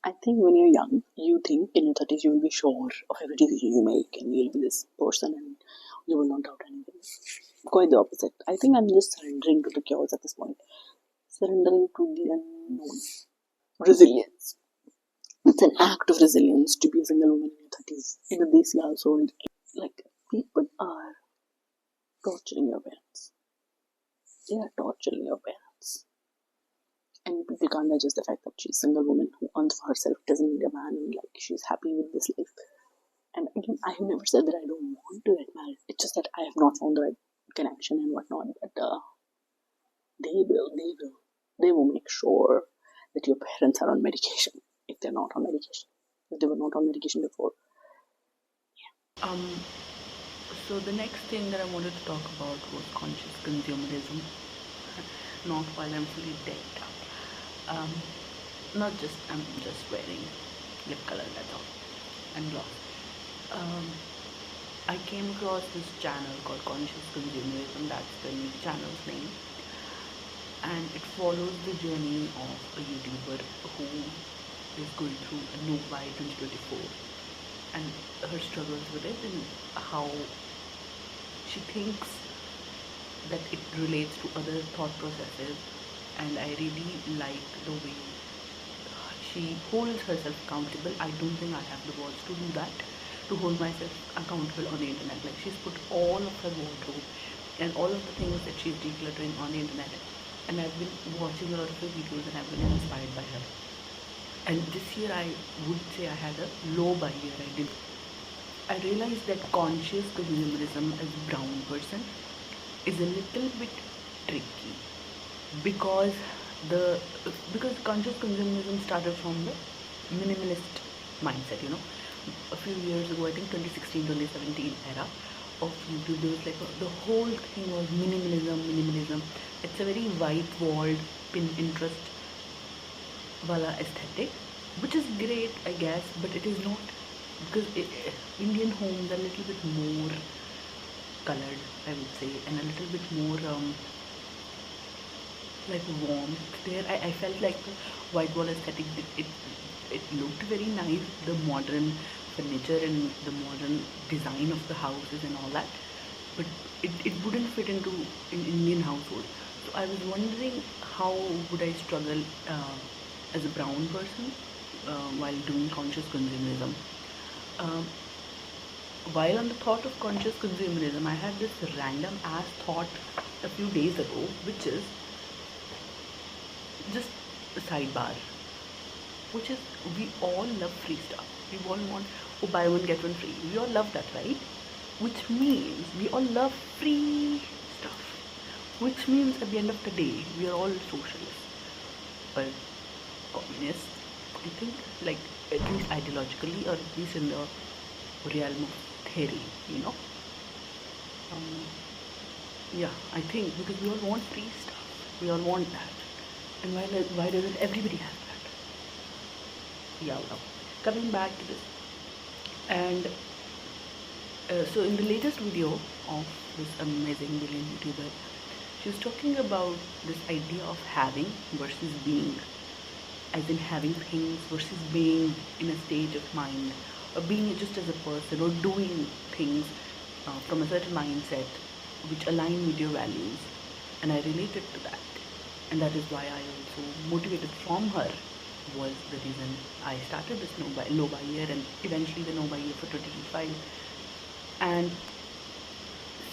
I think when you're young, you think in your 30s you will be sure of every decision you make and you'll be this person and you will not doubt anything. Quite the opposite. I think I'm just surrendering to the chaos at this point. Surrendering to the unknown. Resilience. It's an act of resilience to be a single woman in your 30s in a Desi household. Like, people are torturing your parents. They are torturing your parents. And people can't digest the fact that she's a single woman who earns for herself, doesn't need a man, and like she's happy with this life. And again, I have never said that I don't want to get married. It's just that I have not found the right connection and whatnot. But they will make sure that your parents are on medication if they're not on medication. If they were not on medication before. So the next thing that I wanted to talk about was conscious consumerism. Not while I'm fully decked up. I'm just wearing lip color, that's all, and gloss. I came across this channel called Conscious Consumerism, that's the new channel's name, and it follows the journey of a YouTuber who is going through a no buy 2024 and her struggles with it and how she thinks that it relates to other thought processes. And I really like the way she holds herself accountable. I don't think I have the words to do that, to hold myself accountable on the internet. Like, she's put all of her wardrobe and all of the things that she's decluttering on the internet, and I've been watching a lot of her videos and I've been inspired by her. And this year I would say I had a low buy year. I realized that conscious consumerism as a brown person is a little bit tricky because conscious consumerism started from the minimalist mindset. A few years ago, I think 2016 2017 era of YouTube, there was like the whole thing was minimalism. It's a very white walled Pinterest wala aesthetic, which is great, I guess, but it is not, because Indian homes are a little bit more colored, I would say, and a little bit more like warmth there. I felt like the white wall aesthetic, it looked very nice, the modern furniture and the modern design of the houses and all that, but it wouldn't fit into an Indian household. So I was wondering how would I struggle as a brown person while doing conscious consumerism. While on the thought of conscious consumerism, I had this random ass thought a few days ago, which is just a sidebar, which is, we all love free stuff. We all want, oh, buy one get one free. We all love that, right? Which means we all love free stuff. Which means at the end of the day, we are all socialists or communists. I think, like, at least ideologically, or at least in the realm of theory, yeah, I think because we all want free stuff. We all want that. And why doesn't everybody have that? Yeah, well, coming back to this. And so in the latest video of this amazing brilliant YouTuber, she was talking about this idea of having versus being, as in having things versus being in a stage of mind, or being just as a person, or doing things from a certain mindset which align with your values. And I related to that, and that is why I also motivated from her was the reason I started this low buy year and eventually the no buy year for 2025. And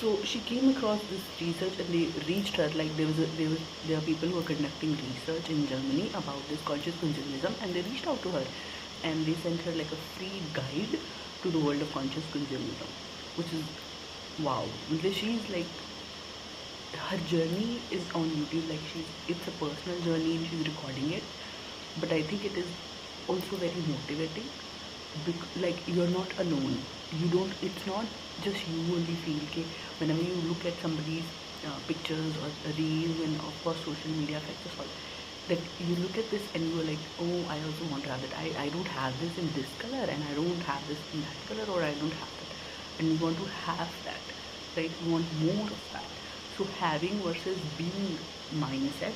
so she came across this research and they reached her, like there are people who are conducting research in Germany about this conscious consumerism, and they reached out to her and they sent her like a free guide to the world of conscious consumerism, which is wow. Because she's like, her journey is on YouTube, like it's a personal journey and she's recording it, but I think it is also very motivating, like you're not alone. It's not just you only feel okay whenever you look at somebody's pictures or reels, and of course social media affects us all, that you look at this and you're like, oh, I also want to have that. I don't have this in this color, and I don't have this in that color, or I don't have that, and you want to have that, right? You want more of that. So having versus being mindset,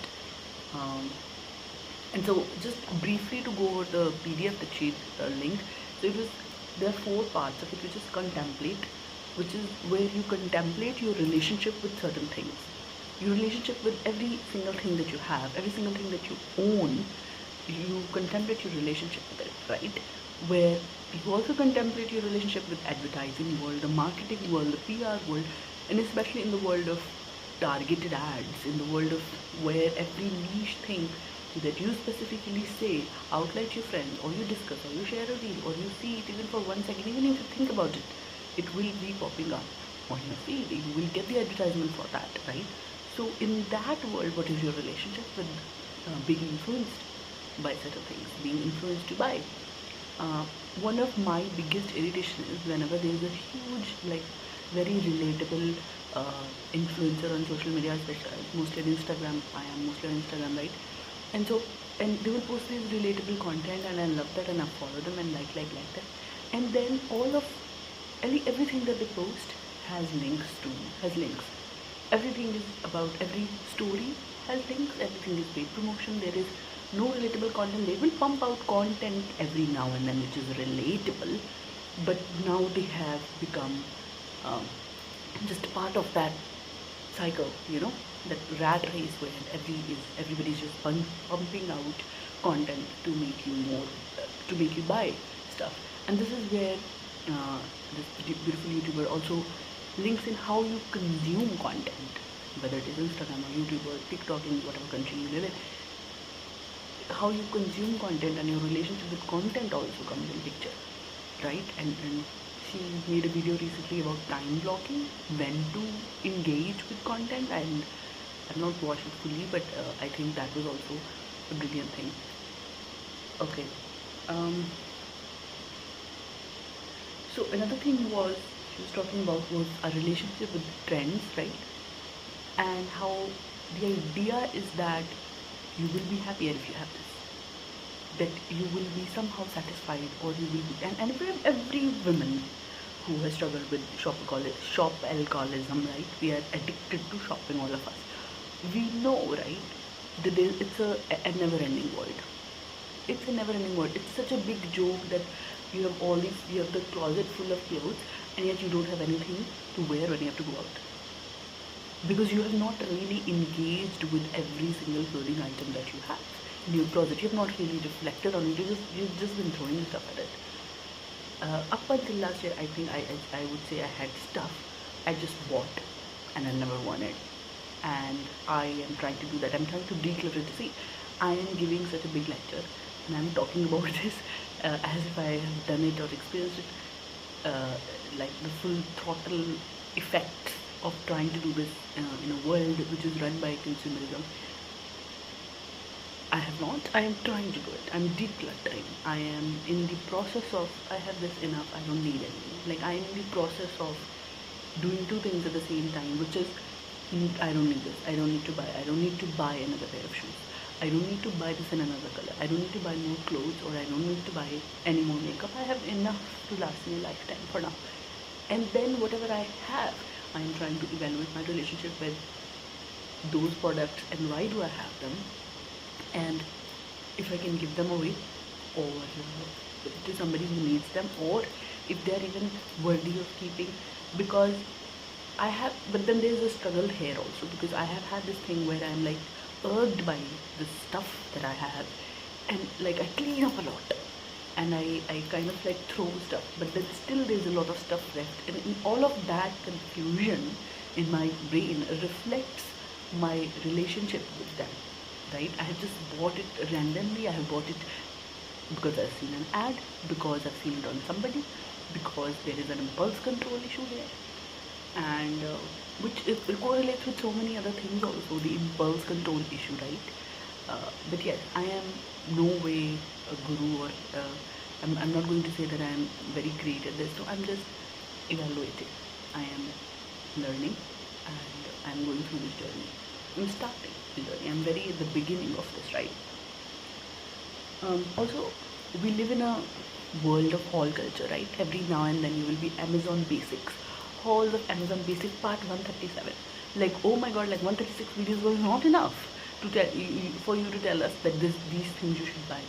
And so, just briefly to go over the PDF that she linked. So it was, there are four parts of it, which is contemplate, which is where you contemplate your relationship with certain things, your relationship with every single thing that you have, every single thing that you own. You contemplate your relationship with it, right? Where you also contemplate your relationship with advertising world, the marketing world, the PR world, and especially in the world of targeted ads, in the world of where every niche thing that you specifically say, outlet your friends, or you discuss, or you share a reel, or you see it even for 1 second, even if you think about it, it will be popping up on your feed. You will get the advertisement for that, right? So in that world, what is your relationship with being influenced by certain things, being influenced to buy? Uh, One of my biggest irritation is whenever there is a huge, like, very relatable influencer on social media, especially mostly on Instagram. I am mostly on Instagram, right? And so, and they will post these relatable content, and I love that, and I follow them and like that. And then everything that they post has links. Everything is about, every story has links, everything is paid promotion, there is no relatable content. They will pump out content every now and then which is relatable, but now they have become um, just part of that cycle, that rat race where everybody's just pumping out content to make you more, to make you buy stuff. And this is where uh, this beautiful YouTuber also links in how you consume content, whether it is Instagram or YouTube or TikTok, in whatever country you live in. How you consume content and your relationship with content also comes in picture, right? And she made a video recently about time blocking, when to engage with content, and I've not watched it fully, but I think that was also a brilliant thing. Okay. Um, so another thing was, she was talking about was a relationship with trends, right? And how the idea is that you will be happier if you have this, that you will be somehow satisfied, or you will be, and every woman who has struggled with shop alcoholism, right? We are addicted to shopping, all of us. We know, right? That it's a never-ending world. It's a never-ending world. It's such a big joke that you have the closet full of clothes, and yet you don't have anything to wear when you have to go out, because you have not really engaged with every single clothing item that you have in your closet. You have not really reflected on it. You've just been throwing stuff at it. Up until last year, I think I would say I had stuff I just bought and I never wanted, and I am trying to do that. I'm trying to declutter it. See, I am giving such a big lecture, and I'm talking about this as if I have done it or experienced it, like the full throttle effect of trying to do this in a world which is run by consumerism. I have not. I am trying to do it. I'm decluttering. I am in the process of, I have this enough, I don't need anything. Like, I am in the process of doing two things at the same time, which is, I don't need this. I don't need to buy. I don't need to buy another pair of shoes. I don't need to buy this in another color. I don't need to buy more clothes, or I don't need to buy any more makeup. I have enough to last me a lifetime for now. And then whatever I have, I am trying to evaluate my relationship with those products and why do I have them, and if I can give them away, or to somebody who needs them, or if they're even worthy of keeping. Because I have, but then there's a struggle here also, because I have had this thing where I'm like urged by the stuff that I have, and like I clean up a lot, and I kind of like throw stuff, but then still there's a lot of stuff left, and in all of that confusion in my brain reflects my relationship with them, right? I have just bought it randomly. I have bought it because I've seen an ad, because I've seen it on somebody, because there is an impulse control issue here, and which it correlates with so many other things also, the impulse control issue, right? But yes, I am no way a guru, or I'm not going to say that I am very great at this. So I'm just evaluating. I am learning, and I'm going through this journey. I'm starting the journey. I'm very at the beginning of this, right? Also, we live in a world of haul culture, right? Every now and then you will be Amazon Basics, hauls of Amazon Basics part 137. Like, oh my god, like 136 videos was not enough. to tell for you to tell us that these things you should buy.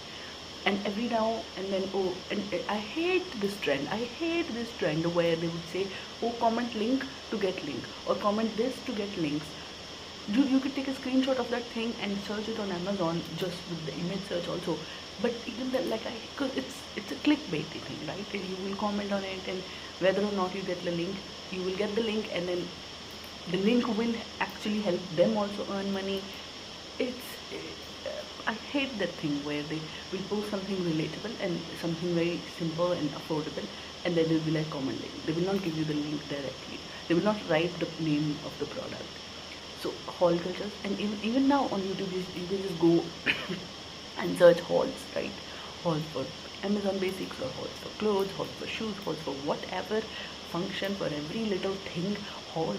And every now and then, oh, and I hate this trend. I hate this trend where they would say, oh, comment link to get link, or comment this to get links. You could take a screenshot of that thing and search it on Amazon just with the image search also. But even that, like, because it's a clickbaity thing, right? And you will comment on it, and whether or not you get the link, you will get the link, and then the link will actually help them also earn money. It's I hate that thing where they will post something relatable and something very simple and affordable, and then they'll be like comment link. They will not give you the link directly. They will not write the name of the product. So haul cultures, and even now on YouTube, you can just go and search hauls, right? Hauls for Amazon basics, or hauls for clothes, hauls for shoes, hauls for whatever function, for every little thing, haul.